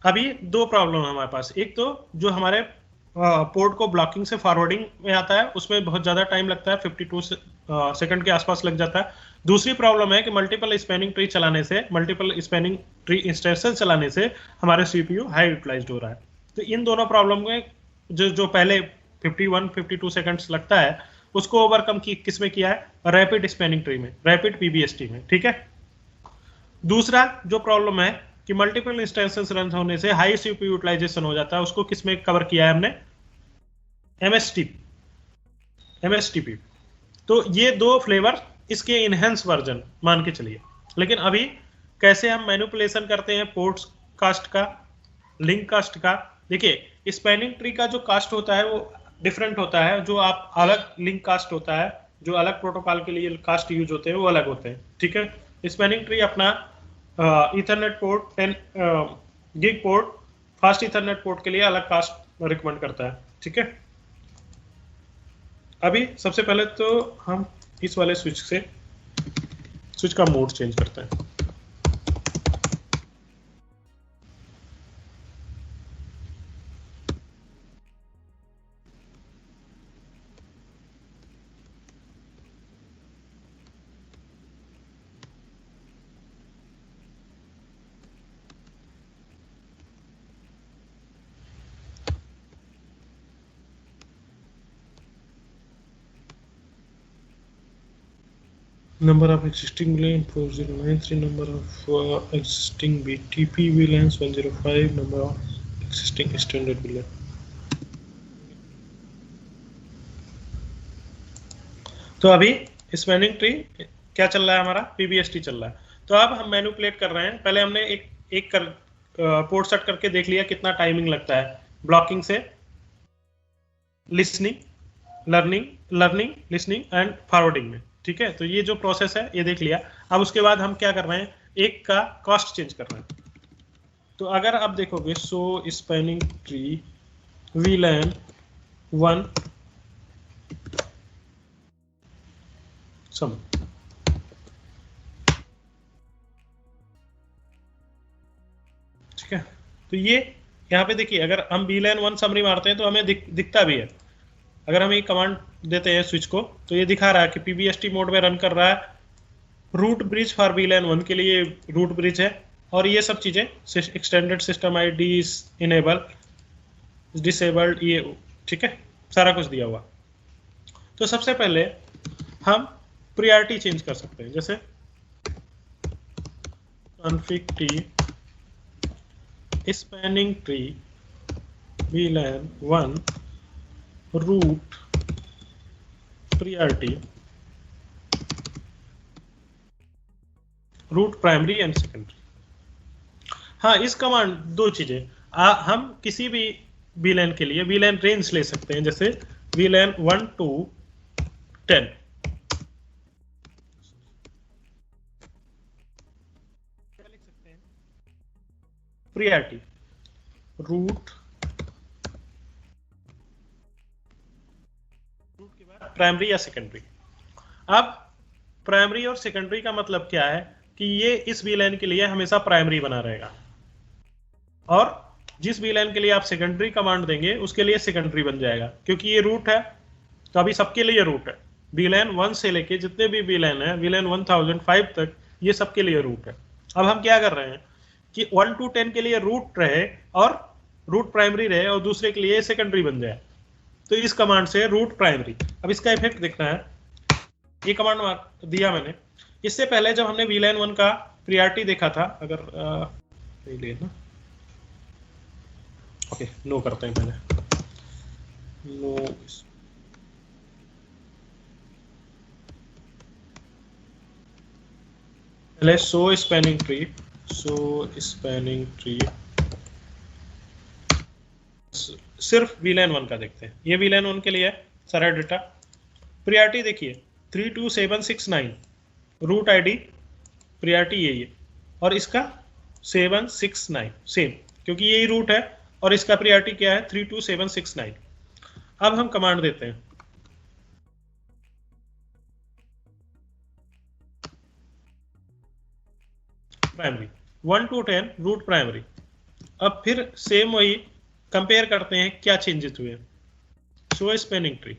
अभी दो प्रॉब्लम है हमारे पास। एक तो जो हमारे पोर्ट को ब्लॉकिंग से फॉरवर्डिंग में आता है उसमें बहुत ज़्यादा टाइम लगता है, 52 सेकंड के आसपास लग जाता है। दूसरी प्रॉब्लम है कि मल्टीपल स्पैनिंग ट्री चलाने से, मल्टीपल स्पैनिंग ट्री इंस्टेंसेस चलाने से हमारे सीपीयू हाई यूटिलाइज्ड हो रहा है। तो इन दोनों प्रॉब्लम में जो जो पहले 51-52 सेकंड्स लगता है उसको ओवरकम किस में किया है? रैपिड स्पैनिंग ट्री में, रैपिड पीबीएसटी में। ठीक है। दूसरा जो प्रॉब्लम है कि मल्टीपल इंस्टेंसेस रन होने से हाई सीपीयू यूटिलाइजेशन हो जाता है, उसको किस में कवर किया है हमने? एमएसटीपी। तो ये दो फ्लेवर इसके इनहेंस वर्जन मान के चलिए। लेकिन अभी कैसे हम मैनिपुलेशन करते हैं पोर्ट्स कास्ट का, लिंक कास्ट का? देखिए स्पैनिंग ट्री का जो कास्ट होता है वो डिफरेंट होता है, जो आप अलग लिंक कास्ट होता है, जो अलग प्रोटोकॉल के लिए कास्ट यूज होते हैं वो अलग होते हैं। ठीक है। स्पैनिंग ट्री अपना Ethernet port 10 gig port, fast Ethernet port के लिए अलग कास्ट रिकमेंड करता है। ठीक है। अभी सबसे पहले तो हम इस वाले स्विच का मोड चेंज करते हैं। Number of existing VLAN 4093, number of existing BTP VLANs 105, number of existing standard VLAN। तो अभी स्पैनिंग ट्री क्या चल रहा है हमारा? पीबीएसटी चल रहा है। तो अब हम मैनिपुलेट कर रहे हैं। पहले हमने एक पोर्ट सेट करके देख लिया कितना टाइमिंग लगता है ब्लॉकिंग से listening, learning listening and forwarding में। ठीक है। तो ये जो प्रोसेस है ये देख लिया। अब उसके बाद हम क्या कर रहे हैं? एक का कॉस्ट चेंज कर रहे हैं। तो अगर आप देखोगे सो स्पैनिंग ट्री VLAN 1 सम, ठीक है। तो ये यहाँ पे देखिए अगर हम VLAN 1 समरी मारते हैं तो हमें दिखता भी है। अगर हम एक कमांड देते हैं स्विच को तो ये दिखा रहा है कि पीबीएसटी मोड में रन कर रहा है। रूट ब्रिज फॉर VLAN 1 के लिए रूट ब्रिज है, और ये सब चीजें extended system ID enable disabled, ये ठीक है, सारा कुछ दिया हुआ। तो सबसे पहले हम प्रायोरिटी चेंज कर सकते हैं, जैसे config t spanning tree VLAN 1 root priority, root primary and secondary. हाँ, इस कमांड दो चीजें, हम किसी भी VLAN के लिए VLAN रेंज ले सकते हैं, जैसे VLAN 1 to 10। क्या लिख सकते हैं? प्रायोरिटी रूट के बाद प्राइमरी या सेकेंडरी। अब प्राइमरी और सेकेंडरी का मतलब क्या है कि ये इस VLAN के लिए हमेशा प्राइमरी बना रहेगा, और जिस VLAN के लिए आप सेकेंडरी कमांड देंगे उसके लिए सेकेंडरी बन जाएगा, क्योंकि ये रूट है। तो अभी सबके लिए रूट है, VLAN 1 से लेके जितने भी VLAN है VLAN 1005 तक, ये सबके लिए रूट है। अब हम क्या कर रहे हैं कि 1 to 10 के लिए रूट रहे और रूट प्राइमरी रहे और दूसरे के लिए सेकेंडरी बन जाए। तो इस कमांड से रूट प्राइमरी। अब इसका इफेक्ट देखना है। ये कमांड दिया मैंने। इससे पहले जब हमने VLAN 1 का प्रायोरिटी देखा था, अगर लेना ओके, नो करते हैं पहले, नो। पहले सो स्पैनिंग ट्री सिर्फ VLAN 1 का देखते हैं। ये VLAN 1 के लिए है सारा डेटा। प्रायोरिटी देखिए 32769 रूट आईडी प्रायोरिटी यही है, और इसका 769 सेम, क्योंकि यही रूट है और इसका प्रायोरिटी क्या है 32769। अब हम कमांड देते हैं प्राइमरी 1 to 10 रूट प्राइमरी, अब फिर सेम वही कंपेयर करते हैं क्या चेंजेस हुए। Show spanning tree.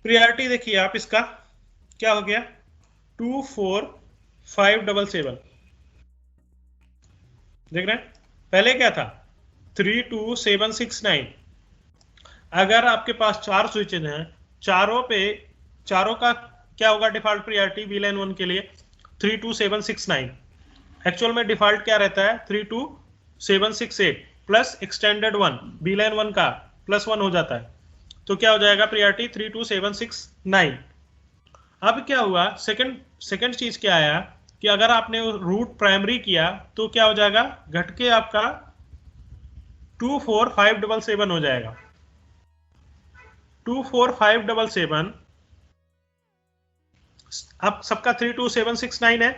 प्रियॉरिटी देखिए आप, इसका क्या हो गया 2 4 5 7 7। देख रहे हैं पहले क्या था 3 2 7 6 9। अगर आपके पास 4 स्विचेज हैं, चारों का क्या होगा डिफॉल्ट प्रियॉरिटी वीलैन 1 के लिए 3 2 7 6 9। एक्चुअल में डिफॉल्ट क्या रहता है 3 2 7 6 8 प्लस एक्सटेंडेड 1 वीलैन 1 का प्लस 1 हो जाता है, तो क्या हो जाएगा प्रियॉरिटी 3 2 7 6 9। अब क्या हुआ सेकंड चीज क्या आया कि अगर आपने रूट प्राइमरी किया तो क्या हो जाएगा घट के आपका 2 4 5 7 7 हो जाएगा। 2 4 5 7 7 अब सबका 3 2 7 6 9 है,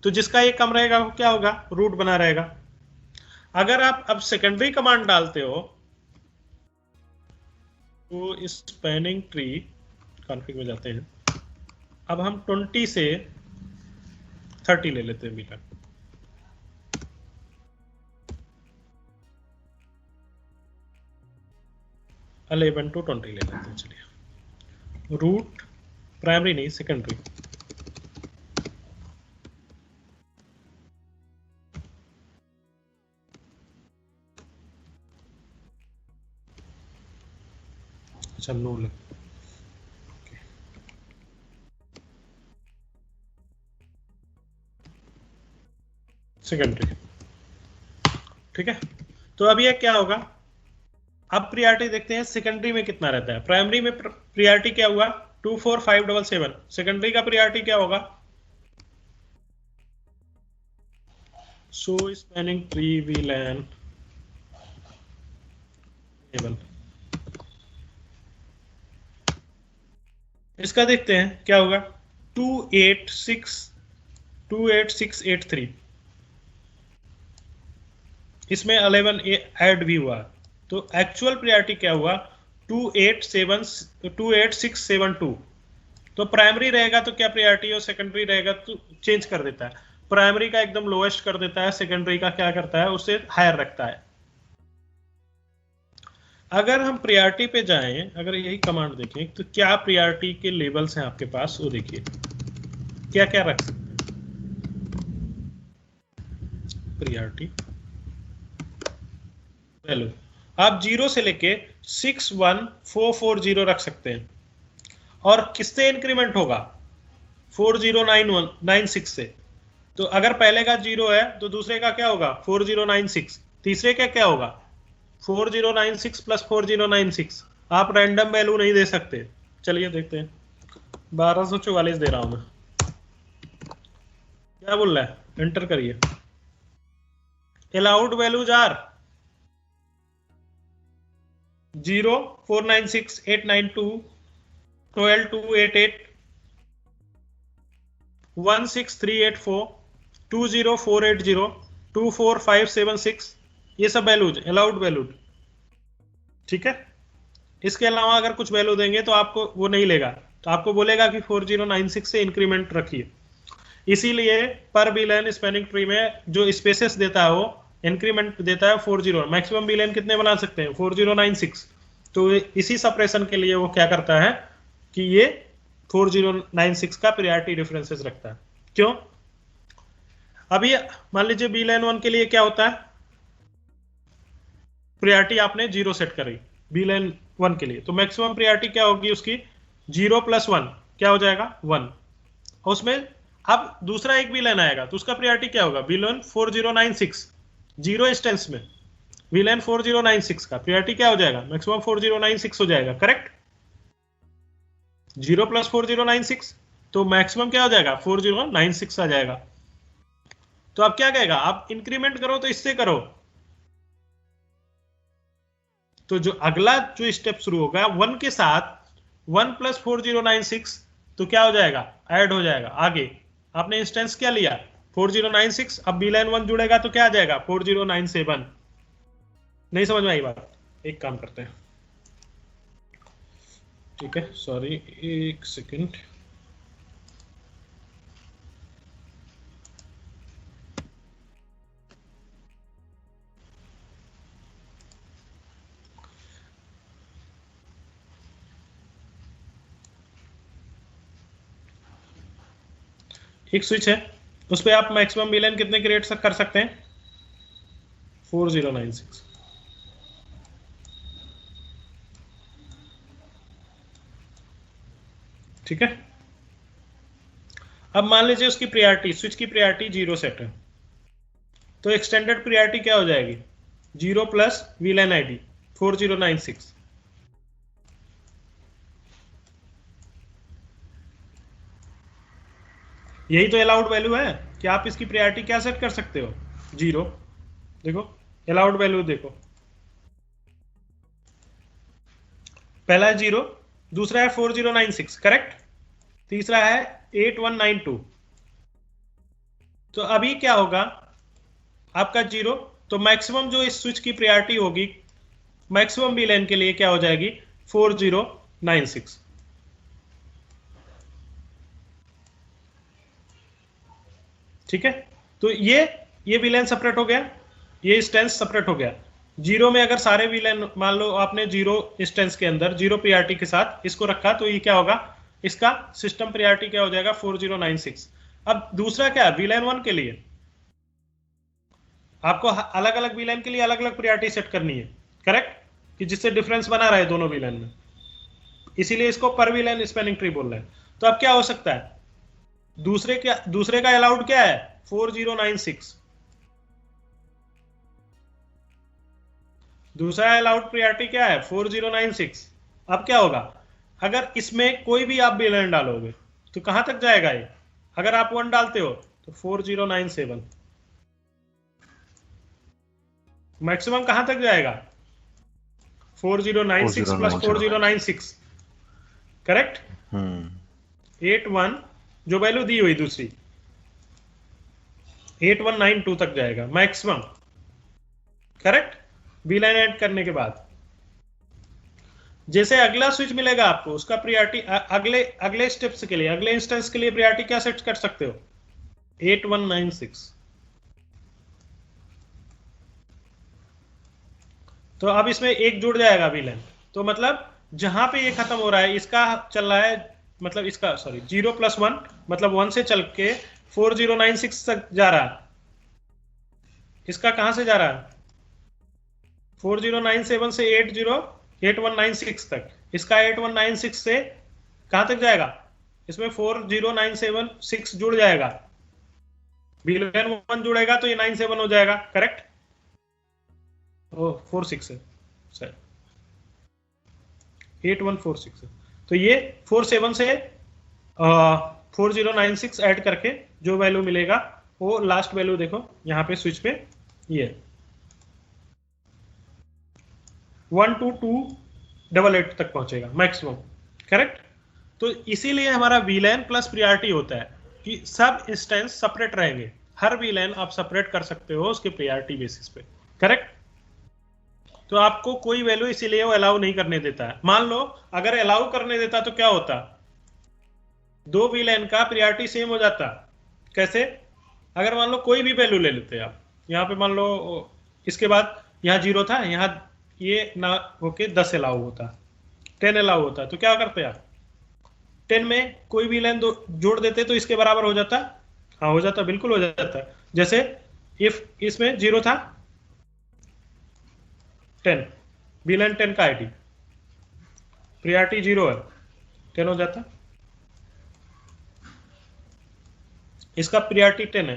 तो जिसका ये कम रहेगा वो क्या होगा रूट बना रहेगा। अगर आप अब सेकेंडरी कमांड डालते हो तो स्पैनिंग ट्री कॉन्फ़िग में जाते हैं। अब हम 20 से 30 ले लेते हैं मीटर। अलेवन टू 20 ले लेते हैं। चलिए रूट प्राइमरी नहीं सेकेंडरी। अच्छा नो ले सेकेंडरी। ठीक है, तो अब ये क्या होगा, अब प्रियॉरिटी देखते हैं सेकेंडरी में कितना रहता है। प्राइमरी में प्रियॉरिटी क्या हुआ 2 4 5 7 7। सेकेंडरी का प्रियॉरिटी क्या होगा शो स्पैनिंग ट्री वीलैन टेबल। इसका देखते हैं क्या होगा 2 8 6 8 3। इसमें 11 ऐड भी हुआ, तो एक्चुअल प्रियॉरिटी क्या हुआ 2 8 6 7 2। तो प्राइमरी रहेगा तो क्या प्रियॉरिटी और सेकेंडरी रहेगा तो चेंज कर देता है। प्राइमरी का एकदम लोएस्ट कर देता है, सेकेंडरी का क्या करता है उसे हायर रखता है। अगर हम प्रियॉरिटी पे जाएं, अगर यही कमांड देखें तो क्या प्रियॉरिटी के लेबल्स हैं आपके पास, वो देखिए क्या क्या रख सकते हैं। प्रियॉरिटी वैल्यू आप 0 से लेके 61440 रख सकते हैं, और किससे इंक्रीमेंट होगा 409196 से। तो अगर पहले का 0 है तो दूसरे का क्या होगा 4096, तीसरे का क्या होगा 4096 प्लस 4096। आप रैंडम वैल्यू नहीं दे सकते। चलिए देखते हैं 1244 दे रहा हूं मैं। क्या बोल रहा है एंटर करिए। Allowed values are 0 496 892 12 288 16384 20480 24576। ये सब वैल्यूज अलाउड वैल्यूज। ठीक है, इसके अलावा अगर कुछ वैल्यू देंगे तो आपको वो नहीं लेगा, तो आपको बोलेगा कि 4096 से इंक्रीमेंट रखिए। इसीलिए पर वीलैन स्पैनिंग ट्री में जो स्पेसेस देता है वो इंक्रीमेंट देता है 40। मैक्सिमम वीलैन कितने बना सकते हैं 4096। तो इसी सप्रेशन के लिए वो क्या करता है कि ये 4096 का प्रियॉरिटी डिफरेंसेस रखता है। क्यों, अभी मान लीजिए वीलैन 1 के लिए क्या होता है प्रियॉरिटी आपने 0 सेट करी वीलैन 1 के लिए, तो मैक्सिमम प्रियॉरिटी क्या होगी उसकी 0 + 1 क्या हो जाएगा 1। उसमें अब दूसरा एक वीलैन आएगा तो उसका प्रियॉरिटी क्या होगा वीलैन 4096 0 इंस्टेंस में वीलैन 4096 का प्रियॉरिटी क्या हो जाएगा मैक्सिमम 4096 हो जाएगा। करेक्ट, 0 + 4096 तो मैक्सिमम क्या हो जाएगा 4096 आ जाएगा। तो अब क्या कहेगा आप इंक्रीमेंट करो तो इससे करो, तो जो अगला जो स्टेप शुरू होगा 1 के साथ 1 + 4096 तो क्या हो जाएगा ऐड हो जाएगा आगे। आपने इंस्टेंस क्या लिया 4096, अब वीलैन 1 जुड़ेगा तो क्या आ जाएगा 4097। नहीं समझ में आई बात, एक काम करते हैं। ठीक है, सॉरी एक सेकंड। एक स्विच है, उस पर आप मैक्सिमम वीलैन कितने क्रिएट कर सकते हैं? 4096। ठीक है। अब मान लीजिए उसकी प्रायोरिटी, स्विच की प्रायोरिटी 0 सेट है, तो एक्सटेंडेड प्रायोरिटी क्या हो जाएगी? 0 प्लस वीलैन आईडी 4096। यही तो अलाउड वैल्यू है कि आप इसकी प्रायोरिटी क्या सेट कर सकते हो? 0। देखो अलाउड वैल्यू देखो, पहला है 0, दूसरा है 4096, करेक्ट, तीसरा है 8192। तो अभी क्या होगा आपका 0, तो मैक्सिमम जो इस स्विच की प्रायोरिटी होगी मैक्सिमम वीलैन के लिए क्या हो जाएगी? 4096। ठीक है, तो ये वीलैन सेपरेट हो गया, ये इंस्टेंस सेपरेट हो गया। 0 में अगर सारे वीलैन मान लो आपने 0 इंस्टेंस के अंदर 0 प्रायोरिटी के साथ इसको रखा, तो ये क्या होगा? इसका सिस्टम प्रायोरिटी क्या हो जाएगा? 4096। अब दूसरा क्या है? वीलैन 1 के लिए आपको अलग अलग वीलैन के लिए अलग अलग प्रायोरिटी सेट करनी है, करेक्ट, कि जिससे डिफरेंस बना रहे दोनों वीलैन में, इसीलिए इसको पर वीलैन स्पैनिंग ट्री बोल रहे हैं। तो अब क्या हो सकता है? दूसरे का अलाउड क्या है? 4096। दूसरा अलाउड प्रायोरिटी क्या है? 4096। अब क्या होगा? अगर इसमें कोई भी आप वीलैन डालोगे तो कहां तक जाएगा ये? अगर आप 1 डालते हो तो 4097। मैक्सिमम कहां तक जाएगा? 4096 प्लस 4096, करेक्ट। 81 जो वैल्यू दी हुई दूसरी 8192 तक जाएगा मैक्सिमम, करेक्ट, वीलैन ऐड करने के बाद। जैसे अगला स्विच मिलेगा आपको, उसका प्रायोरिटी अगले स्टेप्स के लिए, अगले इंस्टेंस के लिए प्रायोरिटी क्या सेट कर सकते हो? 8196। तो अब इसमें एक जुड़ जाएगा वीलैन, तो मतलब जहां पे ये खत्म हो रहा है इसका चल रहा है, मतलब इसका 0 + 1 मतलब 1 से चल के 4096 तक जा रहा है। इसका कहां से जा रहा है? 4097 से 8196 तक। इसका 8196 से कहां तक जाएगा? इसमें 40976 जुड़ जाएगा, वीलैन 1 जुड़ेगा तो ये 97 हो जाएगा, करेक्ट। 46 है सर, 8146 है। तो ये 47 से 4096 ऐड करके जो वैल्यू मिलेगा वो लास्ट वैल्यू देखो यहाँ पे स्विच पे, ये 12288 तक पहुंचेगा मैक्सिमम, करेक्ट। तो इसीलिए हमारा वीलैन प्लस प्रायोरिटी होता है कि सब इंस्टेंस सेपरेट रहेंगे, हर वीलैन आप सेपरेट कर सकते हो उसके प्रायोरिटी बेसिस पे, करेक्ट। तो आपको कोई वैल्यू इसीलिए वो अलाउ नहीं करने देता है। मान लो अगर अलाउ करने देता तो क्या होता? दो वीलैन का प्रायोरिटी सेम हो जाता। कैसे? अगर मान लो कोई भी वैल्यू ले लेते आप, यहाँ पे मान लो इसके बाद यहाँ 0 था, यहाँ ये ना होके 10 अलाउ होता, 10 अलाउ होता, तो क्या करते आप? 10 में कोई भी लाइन जोड़ देते तो इसके बराबर हो जाता। हाँ हो जाता, बिल्कुल हो जाता। जैसे इफ इसमें 0 था, 10 बी लाइन 10 का आईडी, प्रायोरिटी 0 है, 10 हो जाता। इसका प्रायोरिटी 10 है,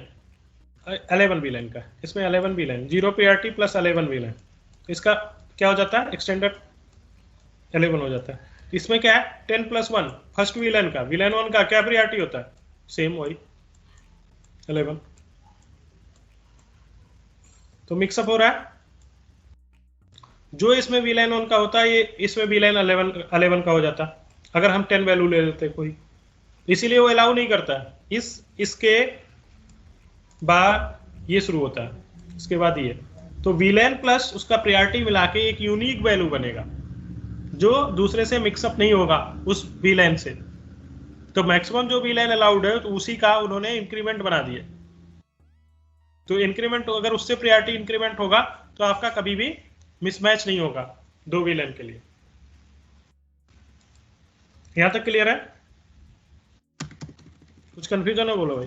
11 बी लाइन का, इसमें 11 B line, 0 priority plus 11 B line, इसका क्या हो जाता है? एक्सटेंडेड 11 हो जाता है। इसमें क्या है? 10 + 1 फर्स्ट वी लाइन का, वी लाइन 1 का क्या प्रायोरिटी होता है? सेम वही 11। तो मिक्सअप हो रहा है। जो इसमें वी लाइन 1 का होता है ये इसमें वी लाइन 11 का हो जाता अगर हम 10 वैल्यू ले लेते कोई, इसीलिए वो अलाउ नहीं करता। इसके बाद ये शुरू होता है, इसके बाद ये, तो वीलैन प्लस उसका प्रायोरिटी मिला के एक यूनिक वैल्यू बनेगा जो दूसरे से मिक्सअप नहीं होगा उस वीलैन से। तो मैक्सिमम जो वीलैन अलाउड है तो उसी का उन्होंने इंक्रीमेंट बना दिया। तो इंक्रीमेंट अगर उससे प्रायोरिटी इंक्रीमेंट होगा तो आपका कभी भी मिसमैच नहीं होगा दो वीलैन के लिए। यहां तक क्लियर है? कुछ कंफ्यूजन है बोलो भाई।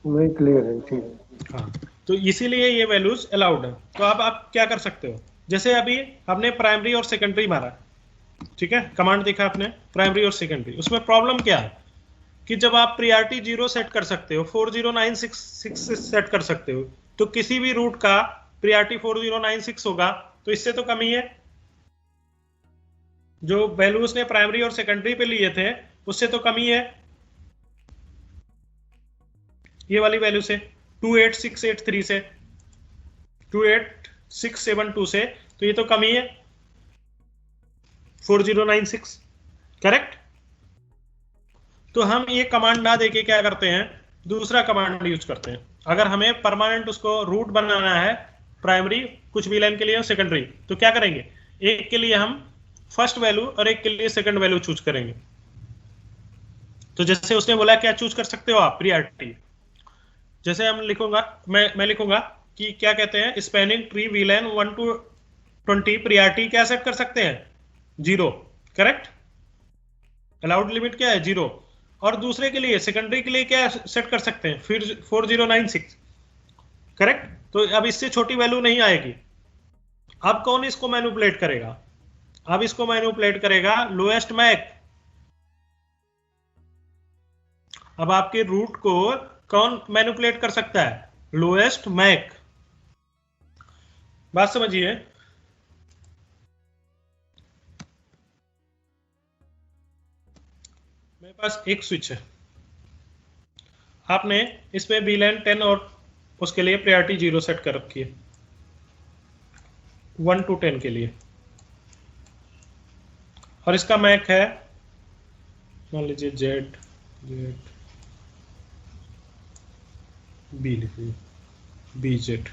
नहीं, क्लियर है, ठीक है। हाँ, तो इसीलिए ये वैल्यूज अलाउड है। तो अब आप क्या कर सकते हो, जैसे अभी हमने प्राइमरी और सेकेंडरी मारा, ठीक है, कमांड देखा आपने प्राइमरी और सेकेंडरी, उसमें प्रॉब्लम क्या है कि जब आप प्रियॉरिटी 0 सेट कर सकते हो, 4096 सेट कर सकते हो, तो किसी भी रूट का प्रियॉरिटी 4096 होगा, तो इससे तो कम ही है। जो वैल्यू उसने प्राइमरी और सेकेंडरी पे लिए थे उससे तो कम ही है, ये वाली वैल्यू से 28683 से 28672 से, तो ये तो कम ही है 4096, करेक्ट। तो हम ये कमांड ना देके क्या करते हैं, दूसरा कमांड यूज करते हैं। अगर हमें परमानेंट उसको रूट बनाना है प्राइमरी कुछ भी लाइन के लिए और सेकेंडरी, तो क्या करेंगे, एक के लिए हम फर्स्ट वैल्यू और एक के लिए सेकंड वैल्यू चूज करेंगे। तो जैसे उसने बोला क्या चूज कर सकते हो आप, प्रियॉरिटी। जैसे हम लिखूंगा, मैं लिखूंगा कि क्या कहते हैं, स्पैनिंग ट्री वीलाइन 1 to 20 प्रियॉरिटी क्या सेट कर सकते हैं, 0, करेक्ट। अलाउड लिमिट क्या है, 0। और दूसरे के लिए सेकेंडरी के लिए क्या सेट कर सकते हैं, फिर 4096, करेक्ट। तो अब इससे छोटी वैल्यू नहीं आएगी। अब कौन इसको मैनिपुलेट करेगा, अब इसको मैनिपुलेट करेगा लोएस्ट मैक। अब आपके रूट को कौन मैनिपुलेट कर सकता है, लोएस्ट मैक। बात समझिए। मेरे पास एक स्विच है, आपने इसमें बीलाइन 10 और उसके लिए प्रायोरिटी 0 सेट कर रखी है 1 to 10 के लिए, और इसका मैक है मान लीजिए जेड बी लिखिए बी जेड।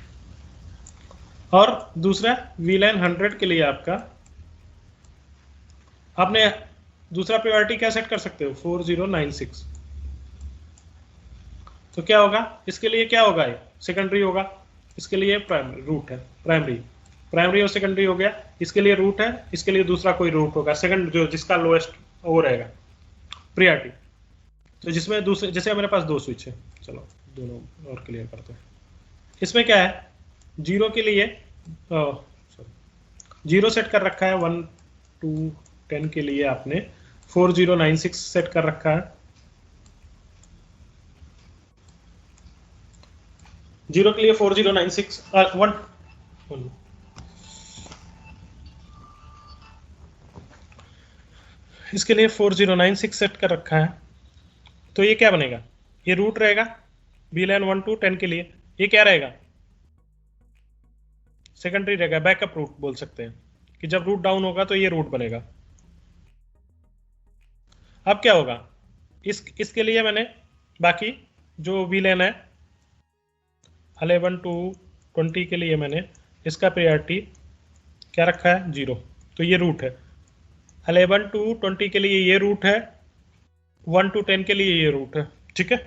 और दूसरा वीलाइन 100 के लिए आपका, आपने दूसरा प्रायोरिटी क्या सेट कर सकते हो, 4096। तो क्या होगा, इसके लिए क्या होगा, ये सेकेंडरी होगा, इसके लिए प्राइमरी रूट है, प्राइमरी और सेकेंडरी हो गया, इसके लिए रूट है, इसके लिए दूसरा कोई रूट होगा सेकंड, जो जिसका लोएस्ट वो रहेगा प्रायोरिटी। तो जिसमें दूसरे, जैसे मेरे पास दो स्विच है, चलो दोनों और क्लियर करते हैं। इसमें क्या है, 0 के लिए 0 सेट कर रखा है, 1 to 10 के लिए आपने 4096 सेट कर रखा है। 0 के लिए 4096 1 इसके लिए 4096 सेट कर रखा है। तो ये क्या बनेगा, ये रूट रहेगा बीलाइन 1 to 10 के लिए, ये क्या रहेगा, सेकेंडरी रहेगा, बैकअप रूट बोल सकते हैं कि जब रूट डाउन होगा तो ये रूट बनेगा। अब क्या होगा, इसके लिए मैंने बाकी जो बीलाइन है 11 to 20 के लिए मैंने इसका प्रायोरिटी क्या रखा है, 0, तो ये रूट है। 11 to 20 के लिए ये रूट है, 1 to 10 के लिए ये रूट है, ठीक है।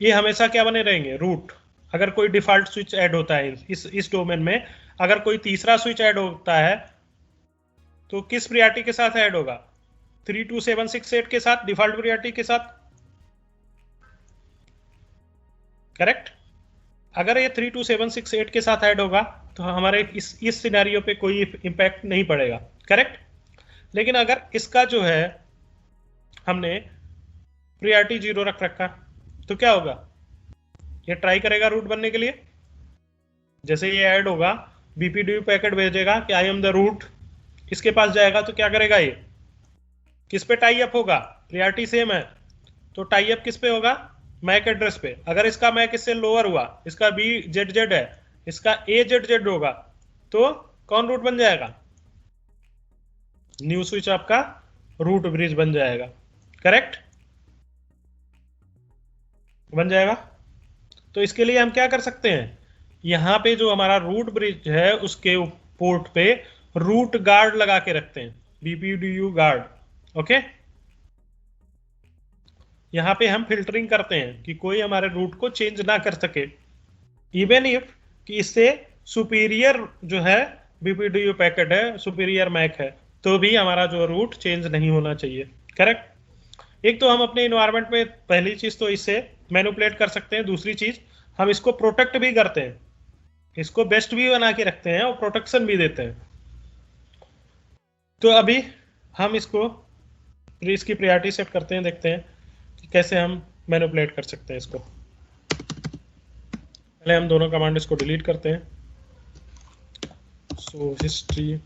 ये हमेशा क्या बने रहेंगे, रूट। अगर कोई डिफॉल्ट स्विच ऐड होता है इस डोमेन में, अगर कोई तीसरा स्विच ऐड होता है तो किस प्रायोरिटी के साथ ऐड होगा, 32768 के साथ, डिफॉल्ट प्रायोरिटी के साथ, करेक्ट। अगर ये 32768 के साथ ऐड होगा तो हमारे इस सिनेरियो पे कोई इंपैक्ट नहीं पड़ेगा, करेक्ट। लेकिन अगर इसका जो है हमने प्रायोरिटी 0 रख रखा तो क्या होगा, ये ट्राई करेगा रूट बनने के लिए। जैसे ये ऐड होगा, बीपीडीयू पैकेट भेजेगा कि आई एम द रूट, इसके पास जाएगा तो क्या करेगा, ये किस पे टाई अप होगा, प्रायोरिटी सेम है तो टाई अप किस पे होगा, मैक एड्रेस पे। अगर इसका मैक इससे लोअर हुआ, इसका बी जेड जेड है, इसका ए जेड जेड होगा, तो कौन रूट बन जाएगा, न्यू स्विच आपका रूट ब्रिज बन जाएगा, करेक्ट, बन जाएगा। तो इसके लिए हम क्या कर सकते हैं, यहां पे जो हमारा रूट ब्रिज है उसके पोर्ट पे रूट गार्ड लगा के रखते हैं, बीपीडीयू गार्ड, ओके। यहां पे हम फिल्टरिंग करते हैं कि कोई हमारे रूट को चेंज ना कर सके, इवन इफ कि इससे सुपीरियर जो है बीपीडीयू पैकेट है, सुपीरियर मैक है, तो भी हमारा जो रूट चेंज नहीं होना चाहिए, करेक्ट। एक तो हम अपने इन्वायरमेंट में पहली चीज तो इससे मैनिपुलेट कर सकते हैं, दूसरी चीज हम इसको प्रोटेक्ट भी करते हैं, इसको बेस्ट भी बना के रखते हैं और प्रोटेक्शन भी देते हैं। तो अभी हम इसको इसकी प्रायोरिटी सेट करते हैं, देखते हैं कि कैसे हम मैनिपुलेट कर सकते हैं इसको। पहले हम दोनों कमांड इसको डिलीट करते हैं। सो हिस्ट्री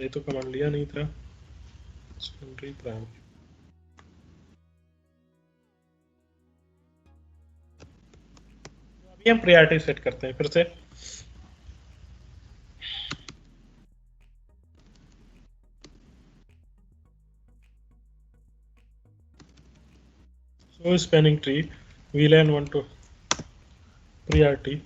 ये तो कमांड लिया नहीं था, सेकेंडरी प्राइमरी। अभी हम प्रायोरिटी सेट करते हैं फिर से। So spanning tree VLAN 1 to priority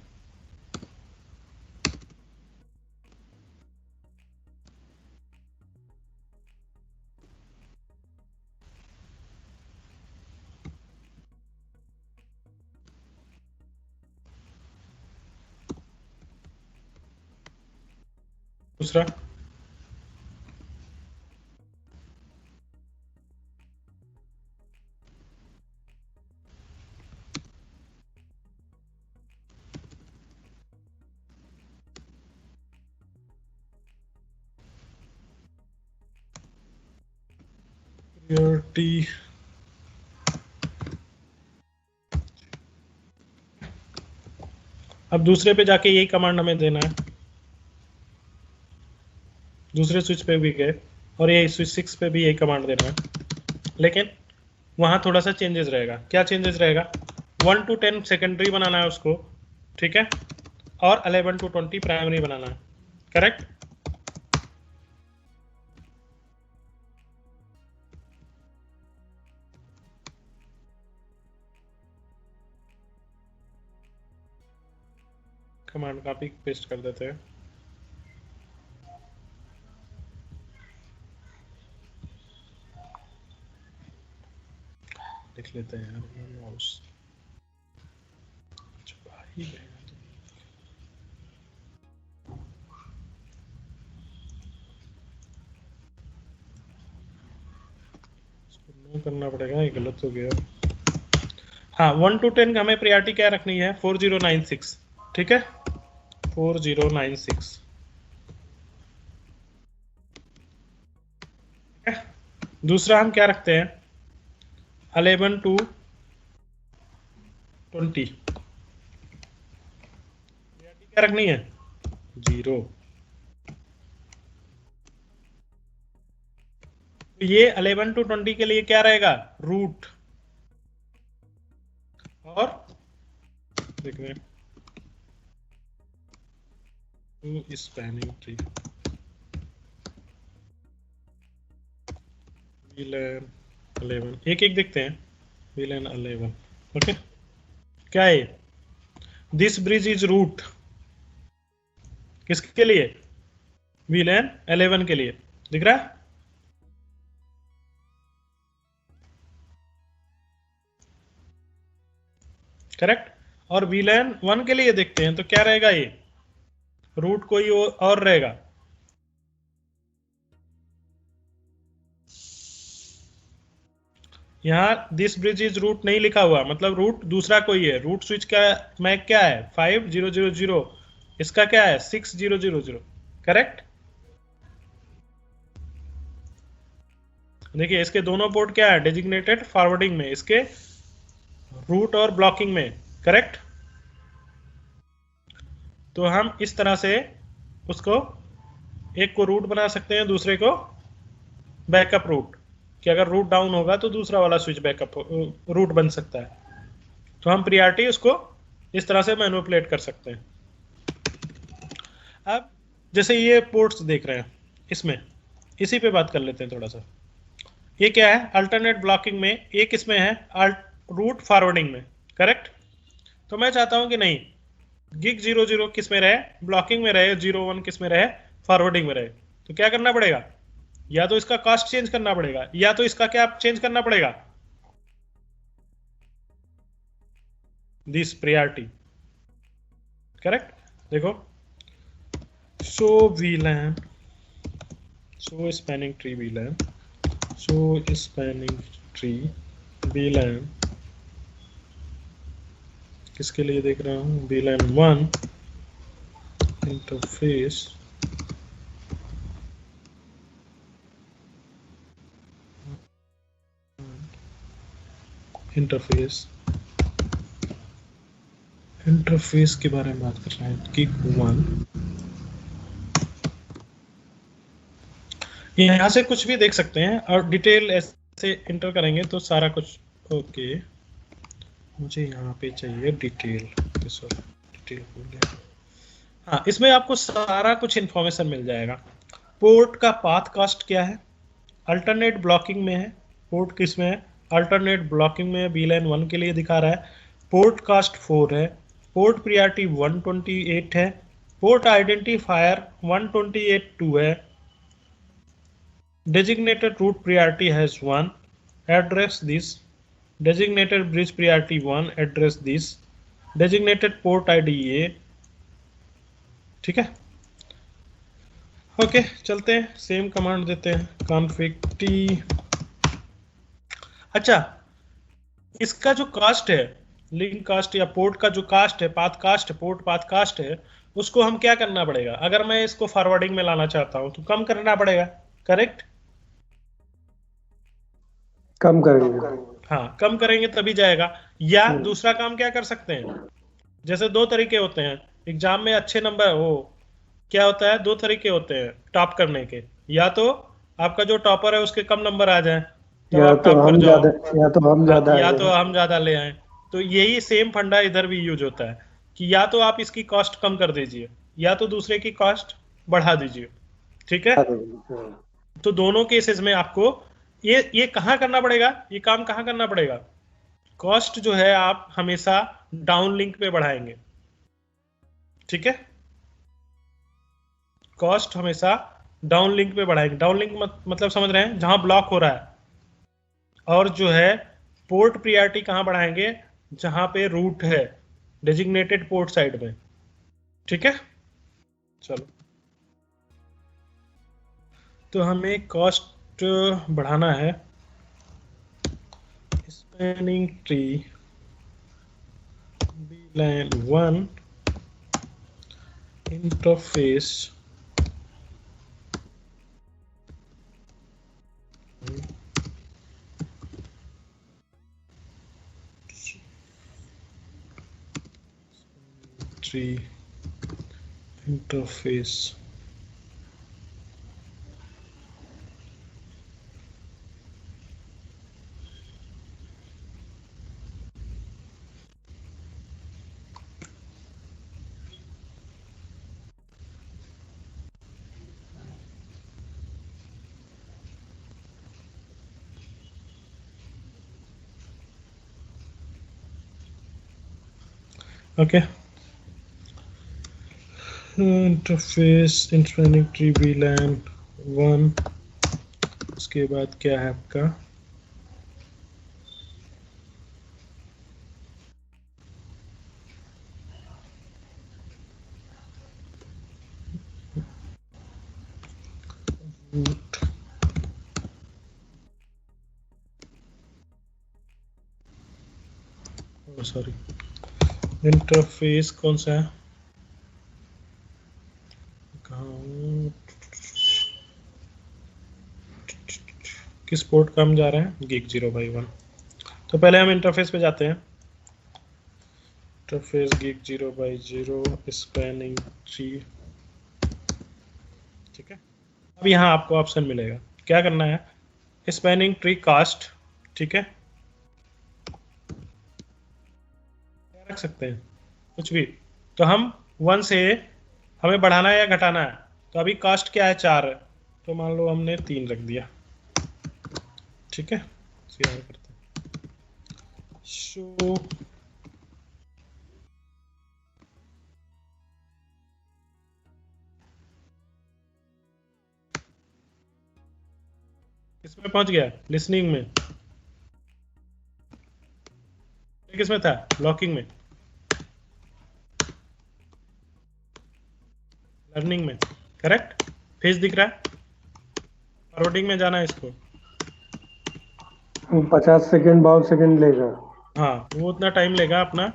दूसरा प्रायोरिटी अब दूसरे पे जाके यही कमांड हमें देना है, दूसरे स्विच पे भी गए और ये स्विच 6 पे भी यही कमांड देना है, लेकिन वहां थोड़ा सा चेंजेस रहेगा। क्या चेंजेस रहेगा? 1 to 10 सेकेंडरी बनाना है उसको, ठीक है, और 11 to 20 प्राइमरी बनाना है, करेक्ट। कमांड कॉपी पेस्ट कर देते हैं। लिख लेते हैं माउस। भाई इसको नो करना पड़ेगा, ये गलत हो गया। हाँ 1 to 10 हमें प्रायोरिटी क्या रखनी है? 4096, ठीक है, 4096। दूसरा हम क्या रखते हैं? 11 to 20 क्या रखनी है? 0। तो ये 11 to 20 के लिए क्या रहेगा? रूट। और देख रहे हैं स्पैनिंग ट्री VLAN 11, एक एक देखते हैं। VLAN 11, okay. क्या है? दिस ब्रिज इज रूट किसके लिए? VLAN 11 के लिए, दिख रहा है? करेक्ट। और VLAN 1 के लिए देखते हैं तो क्या रहेगा? ये रूट कोई और रहेगा। यहाँ दिस ब्रिज इज रूट नहीं लिखा हुआ, मतलब रूट दूसरा कोई है। रूट स्विच का मैक क्या है? 5000, इसका क्या है? 6000, करेक्ट। देखिए इसके दोनों पोर्ट क्या है? डेजिग्नेटेड फॉरवर्डिंग में, इसके रूट और ब्लॉकिंग में, करेक्ट। तो हम इस तरह से उसको एक को रूट बना सकते हैं, दूसरे को बैकअप रूट, कि अगर रूट डाउन होगा तो दूसरा वाला स्विच बैकअप रूट बन सकता है। तो हम प्रायोरिटी उसको इस तरह से मैनिपुलेट कर सकते हैं। अब जैसे ये पोर्ट्स देख रहे हैं, इसमें इसी पे बात कर लेते हैं थोड़ा सा। ये क्या है? अल्टरनेट ब्लॉकिंग में एक इसमें है रूट फॉरवर्डिंग में, करेक्ट। तो मैं चाहता हूं कि नहीं, गिग 00 किस में रहे, ब्लॉकिंग में रहे, 01 किस में रहे, फॉरवर्डिंग में रहे। तो क्या करना पड़ेगा, या तो इसका कास्ट चेंज करना पड़ेगा, या तो इसका क्या चेंज करना पड़ेगा, दिस प्रायोरिटी। करेक्ट। देखो, सो VLAN, सो स्पैनिंग ट्री VLAN, सो स्पैनिंग ट्री VLAN किसके लिए देख रहा हूं, VLAN 1 इंटरफेस इंटरफेस के बारे में बात कर रहे हैं, गिग 1। यहाँ से कुछ भी देख सकते हैं और डिटेल ऐसे इंटर करेंगे तो सारा कुछ। ओके, मुझे यहाँ पे चाहिए डिटेल, सॉरी डिटेल भूल गया। हाँ, इसमें आपको सारा कुछ इंफॉर्मेशन मिल जाएगा। पोर्ट का पाथ कास्ट क्या है, अल्टरनेट ब्लॉकिंग में है, पोर्ट किस में है, अल्टरनेट ब्लॉकिंग में VLAN 1 के लिए दिखा रहा है, पोर्ट कास्ट 4 है, पोर्ट प्रियॉरिटी 128 है, पोर्ट आइडेंटिफायर 128.2 है, designated root priority has 1, address this, designated bridge priority 1, address this, designated port ID ये। ठीक है, ओके चलते हैं, सेम कमांड देते हैं, config t। अच्छा, इसका जो कास्ट है, लिंक कास्ट या पोर्ट का जो कास्ट है, path cost, port path cost है, उसको हम क्या करना पड़ेगा, अगर मैं इसको फॉरवर्डिंग में लाना चाहता हूं तो कम करना पड़ेगा। करेक्ट, कम करेंगे। हाँ, कम करेंगे तभी जाएगा। या दूसरा काम क्या कर सकते हैं, जैसे दो तरीके होते हैं एग्जाम में अच्छे नंबर, वो क्या होता है, दो तरीके होते हैं टॉप करने के, या तो आपका जो टॉपर है उसके कम नंबर आ जाए तो आप टॉप कर जाओ, या तो हम ज्यादा ले आए। तो यही सेम फंडा इधर भी यूज होता है कि या तो आप इसकी कॉस्ट कम कर दीजिए या तो दूसरे की कॉस्ट बढ़ा दीजिए। ठीक है, तो दोनों केसेस में आपको ये कहाँ करना पड़ेगा, ये काम कहाँ करना पड़ेगा, कॉस्ट जो है आप हमेशा डाउन लिंक पे बढ़ाएंगे। ठीक है, कॉस्ट हमेशा डाउन लिंक पे बढ़ाएंगे। डाउन लिंक मतलब समझ रहे हैं, जहां ब्लॉक हो रहा है। और जो है पोर्ट प्रियॉरिटी कहां बढ़ाएंगे, जहां पे रूट है, डेजिग्नेटेड पोर्ट साइड में। ठीक है, चलो, तो हमें कॉस्ट बढ़ाना है। Spanning tree VLAN 1 interface tree interface okay, interface spanning tree VLAN 1। उसके बाद क्या है आपका, रूट, सॉरी इंटरफेस कौन सा है, किस पोर्ट का हम जा रहे हैं, गिग 0/1। तो पहले हम इंटरफेस पे जाते हैं, इंटरफेस गिग 0/0 स्पैनिंग ट्री। ठीक है, अब यहाँ आपको ऑप्शन मिलेगा, क्या करना है, स्पैनिंग ट्री कास्ट। ठीक है, क्या रख सकते हैं, कुछ भी। तो हम 1 से हमें बढ़ाना है या घटाना है, तो अभी कास्ट क्या है, 4 है, तो मान लो हमने 3 रख दिया। ठीक है, करते हैं शो किसमें पहुंच गया? लिसनिंग में। किसमें था? ब्लॉकिंग में, लर्निंग में, करेक्ट। फेज दिख रहा है। फॉरवर्डिंग में जाना है इसको। 50 सेकेंड 52 सेकेंड लेगा। हाँ, वो उतना टाइम लेगा अपना,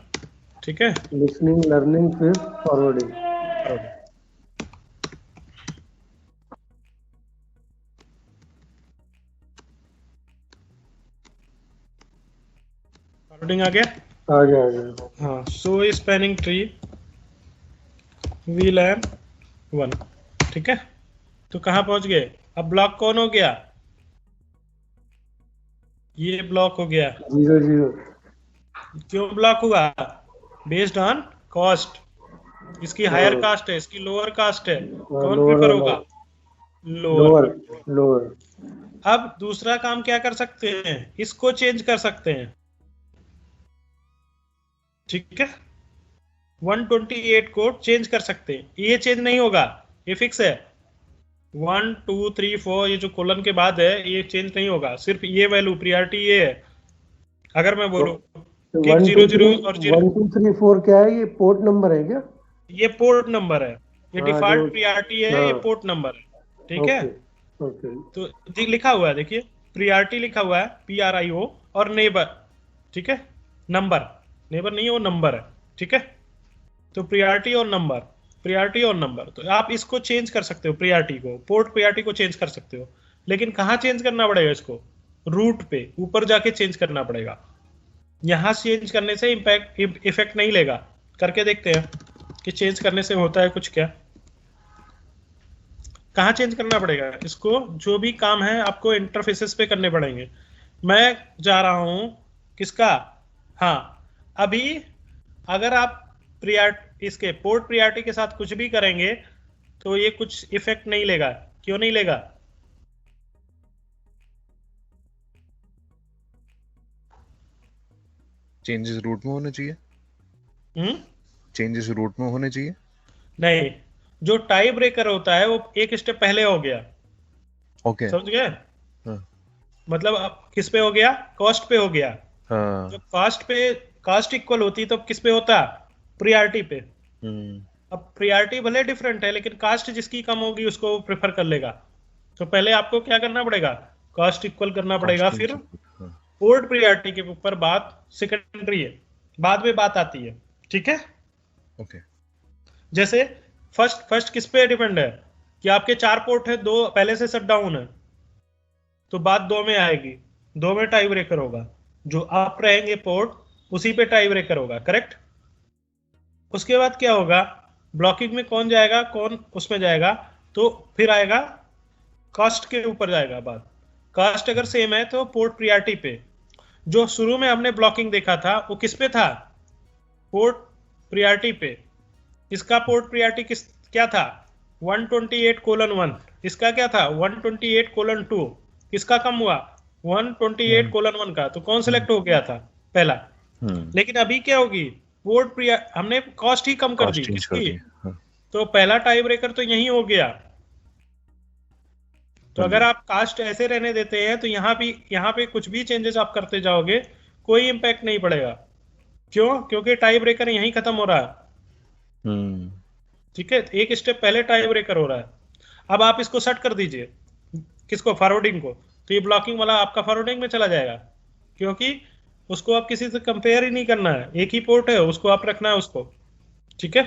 ठीक है। लिसनिंग, लर्निंग, फिर फॉरवर्डिंग। फॉरवर्डिंग आ गया। आ गया। हाँ, सो स्पैनिंग ट्री VLAN 1, ठीक है। तो कहाँ पहुंच गए? अब ब्लॉक कौन हो गया? ये ब्लॉक हो गया। 0 0। क्यों ब्लॉक हुआ? Based on cost. इसकी हायर कास्ट है, इसकी लोअर कास्ट है, कौन प्रिफर होगा? लोअर। लोअर। अब दूसरा काम क्या कर सकते हैं? इसको चेंज कर सकते हैं, ठीक है। 128 को चेंज कर सकते हैं। ये चेंज नहीं होगा, ये फिक्स है। 1 2 3 4 ये जो कोलन के बाद है ये चेंज नहीं होगा। सिर्फ ये वैल्यू प्रियॉरिटी ये है। अगर मैं बोलूं कि 0 0 और 0 1 2 3 4 क्या है? ये पोर्ट नंबर है क्या? ये पोर्ट नंबर है। ये हाँ, डिफॉल्ट प्रियॉरिटी है, ये पोर्ट नंबर है, ठीक है। ओके। तो लिखा हुआ है, देखिए प्रियॉरिटी लिखा हुआ है PRIO और नेबर, ठीक है। नंबर, नेबर नहीं है वो नंबर है, ठीक है। तो प्रियॉरिटी और नंबर, प्रियॉरिटी और नंबर। तो आप इसको चेंज कर सकते हो, प्रियॉरिटी को, पोर्ट प्रियॉरिटी को चेंज कर सकते हो। लेकिन कहाँ चेंज करना पड़ेगा इसको? रूट पे ऊपर जाके चेंज करना पड़ेगा। यहां चेंज करने से इफेक्ट नहीं लेगा। करके देखते हैं कि चेंज करने से होता है कुछ क्या। कहाँ चेंज करना पड़ेगा इसको? जो भी काम है आपको इंटरफेसेस पे करने पड़ेंगे। मैं जा रहा हूं किसका? हाँ, अभी अगर आप इसके पोर्ट प्रियॉरिटी के साथ कुछ भी करेंगे तो ये कुछ इफेक्ट नहीं लेगा। क्यों नहीं लेगा? चेंजेस रूट में होने चाहिए। चेंजेस रूट में होने चाहिए। नहीं, जो टाई ब्रेकर होता है वो एक स्टेप पहले हो गया। ओके, समझ गए? हाँ। मतलब अब किस पे हो गया? कॉस्ट पे हो गया। हाँ। जब कास्ट इक्वल होती तो किस पे होता? प्रियॉरिटी पे। अब प्रियॉरिटी भले डिफरेंट है लेकिन कास्ट जिसकी कम होगी उसको वो प्रेफर कर लेगा। तो पहले आपको क्या करना पड़ेगा? कास्ट इक्वल करना पड़ेगा। फिर पोर्ट प्रियॉरिटी के ऊपर बात सेकेंडरी है, बाद में बात आती है, ठीक है। ओके। जैसे फर्स्ट किस पे डिपेंड है कि आपके 4 पोर्ट है, 2 पहले से शट डाउन है, तो बात 2 में आएगी। 2 में टाई ब्रेकर होगा, जो आप रहेंगे पोर्ट उसी पे टाई ब्रेकर होगा, करेक्ट। उसके बाद क्या होगा? ब्लॉकिंग में कौन जाएगा, कौन उसमें जाएगा? तो फिर आएगा कास्ट के ऊपर जाएगा बात। कास्ट अगर सेम है तो पोर्ट प्रियॉरिटी पे। जो शुरू में हमने ब्लॉकिंग देखा था वो किस पे था? पोर्ट प्रियॉरिटी पे। इसका पोर्ट प्रियॉरिटी क्या था? 128:1। इसका क्या था? 128:2। किसका कम हुआ? 128:1 का। तो कौन सिलेक्ट हो गया था? पहला। लेकिन अभी क्या होगी? पोर्ट हमने कॉस्ट ही कम कर दी किसकी? तो पहला टाई ब्रेकर तो यही हो गया। तो अगर आप कास्ट ऐसे रहने देते हैं तो यहाँ पे कुछ भी चेंजेस आप करते जाओगे कोई इंपैक्ट नहीं पड़ेगा। क्यों? क्योंकि टाई ब्रेकर यहीं खत्म हो रहा है, ठीक है। एक स्टेप पहले टाई ब्रेकर हो रहा है। अब आप इसको सेट कर दीजिए, किसको? फॉरवर्डिंग को। तो ये ब्लॉकिंग वाला आपका फॉरवर्डिंग में चला जाएगा, क्योंकि उसको आप किसी से कंपेयर ही नहीं करना है। एक ही पोर्ट है, उसको आप रखना है उसको, ठीक है।